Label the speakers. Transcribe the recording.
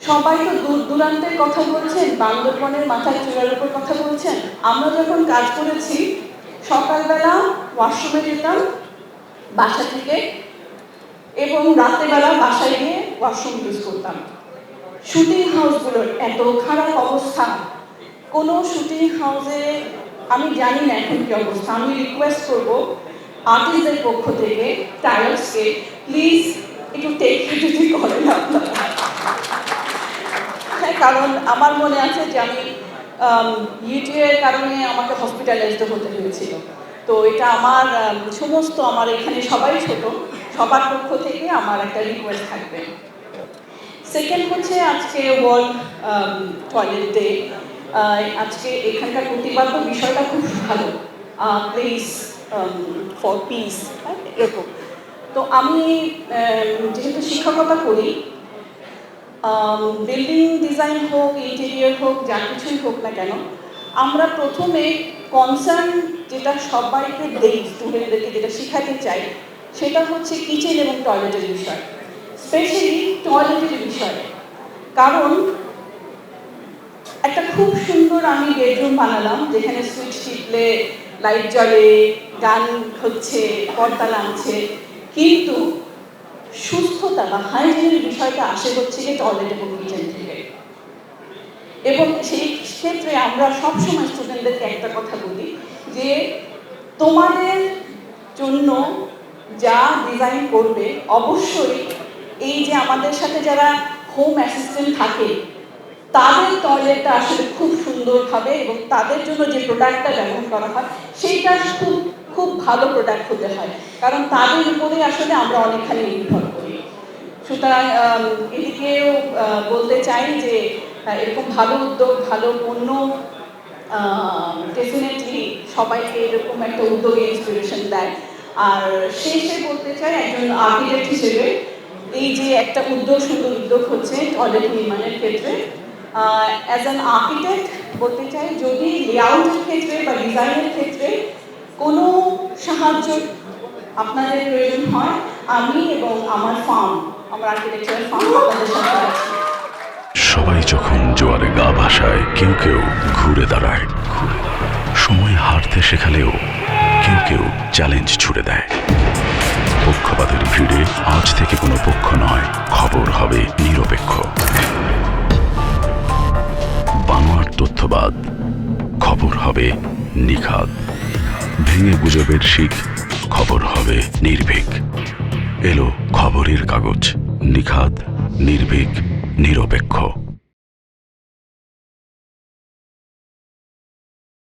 Speaker 1: সবাই তো দূর দূরান্তের কথা বলছেন, বান্দরবনের মাথায় চূড়ার উপর কথা বলছেন। আমরা যখন কাজ করেছি সকালবেলা ওয়াশরুমে যেতাম বাসা থেকে, এবং রাতেবেলা বাসায় গিয়ে ওয়াশরুম ইউজ করতাম। শুটিং হাউসগুলোর এত খারাপ অবস্থা, কোনো শুটিং হাউসে আমি জানি না এখন কি অবস্থা। আমি রিকোয়েস্ট করবো আর্টিস্টদের পক্ষ থেকে টাইলার্সকে, প্লিজ একটু টেকনিটি করেন আপনারা। হ্যাঁ, কারণ আমার মনে আছে যে আমি ইউটিউবের কারণে আমাকে হসপিটালাইজড হতে হয়েছিল। তো এটা আমার সমস্ত আমার এখানে সবাই ছোট, সবার পক্ষ থেকে আমার একটা রিকোয়েস্ট থাকবে। সেকেন্ড হচ্ছে আজকে ওয়ার্ল্ড টয়লেট ডে। আজকে এখানকার প্রতিবাদ্য বিষয়টা খুব ভালো, প্লেস ফর পিস, এরকম। তো আমি যেহেতু শিক্ষকতা করি, বিল্ডিং ডিজাইন হোক, ইন্টেরিয়র হোক, যা কিছুই হোক না কেন, আমরা প্রথমে কনসার্ন যেটা সবাইকে দেই, স্টুডেন্টদেরকে যেটা শেখাতে চাই, সেটা হচ্ছে কিচেন এবং টয়লেটের বিষয়, স্পেশালি টয়লেটের বিষয়। কারণ একটা খুব সুন্দর আমি বেডরুম বানালাম, যেখানে সুইচ টিপলে লাইট জ্বলে, গান হচ্ছে, পর্দা নামছে, কিন্তু সুস্থতা বা হাইজিনের বিষয়টা আসে হচ্ছে গিয়ে টয়লেট এবং কিচেন থেকে। এবং সেই ক্ষেত্রে আমরা সবসময় স্টুডেন্টদেরকে একটা কথা বলি যে তোমাদের জন্য যা ডিজাইন করবে অবশ্যই এই যে আমাদের সাথে যারা হোম অ্যাসিস্ট্যান্ট থাকে তাদের টয়লেটটা আসলে খুব সুন্দরভাবে এবং তাদের জন্য যে প্রোডাক্টটা ব্যবহার করা হয় সেইটা খুব খুব ভালো প্রোডাক্ট হতে হয়, কারণ তাদের উপরে আসলে আমরা অনেকখানি নির্ভর করি। সুতরাং এদিকেও বলতে চাই যে এরকম ভালো উদ্যোগ, ভালো পণ্য ডেফিনেটলি সবাইকে এরকম একটা উদ্যোগে ইন্সপিরেশন দেয়। আর শেষে বলতে চাই একজন আর্কিটেক্ট হিসেবে এই যে একটা উদ্যোগ, সুন্দর উদ্যোগ হচ্ছে টয়লেট নির্মাণের ক্ষেত্রে, অ্যাজ অ্যান আর্কিটেক্ট বলতে চাই যদি লেআউটের ক্ষেত্রে বা ডিজাইনের ক্ষেত্রে কোনো সাহায্য আপনাদের প্রয়োজন হয়, আমি এবং আমার ফার্ম, আমার আর্কিটেকচারাল ফার্ম আপনাদের সাথে আছি।
Speaker 2: সবাই যখন জোয়ারে গা ভাসায়, কেউ কেউ ঘুরে দাঁড়ায়। সময় হারতে শেখালেও কেউ কেউ চ্যালেঞ্জ ছুড়ে দেয়। পক্ষপাতের ভিড়ে আজ থেকে কোনো পক্ষ নয়, খবর হবে নিরপেক্ষ। বানোয়ার তথ্যবাদ, খবর হবে নিখাদ। ভেঙে গুজবের শিখ, খবর হবে নির্ভীক। এলো খবরের কাগজ, নিখাদ, নির্ভীক, নিরপেক্ষ।